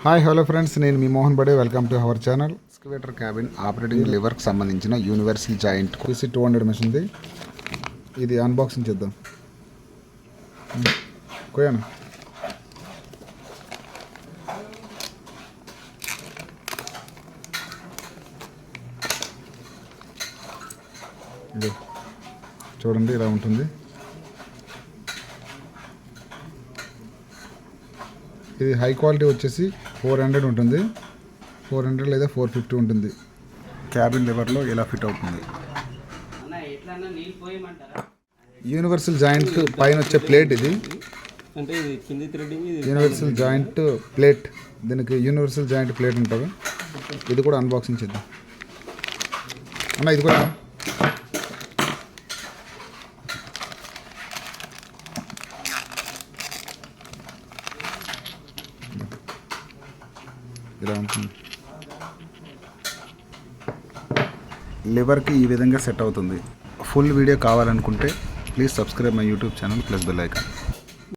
Hi hello friends, నేను మీ Mohan Bade. Welcome to our channel. Excavator cabin operating లివర్కి సంబంధించిన యూనివర్సల్ జాయింట్ QC 200 మిషన్ది. ఇది అన్బాక్సింగ్ చేద్దాం. కోయాను చూడండి, ఇలా ఉంటుంది. ఇది హై క్వాలిటీ వచ్చేసి 400 ఉంటుంది, 400 లేదా 450 ఉంటుంది. క్యాబిన్ లివర్లో ఇలా ఫిట్ అవుతుంది. యూనివర్సల్ జాయింట్ పైన వచ్చే ప్లేట్ ఇది. యూనివర్సల్ జాయింట్ ప్లేట్, దీనికి యూనివర్సల్ జాయింట్ ప్లేట్ ఉంటుంది. ఇది కూడా అన్బాక్సింగ్ చేద్దాం అన్న. ఇది కూడా ఇలా ఉంటుంది. లివర్కి ఈ విధంగా సెట్ అవుతుంది. ఫుల్ వీడియో కావాలనుకుంటే please subscribe my YouTube channel plus bell icon.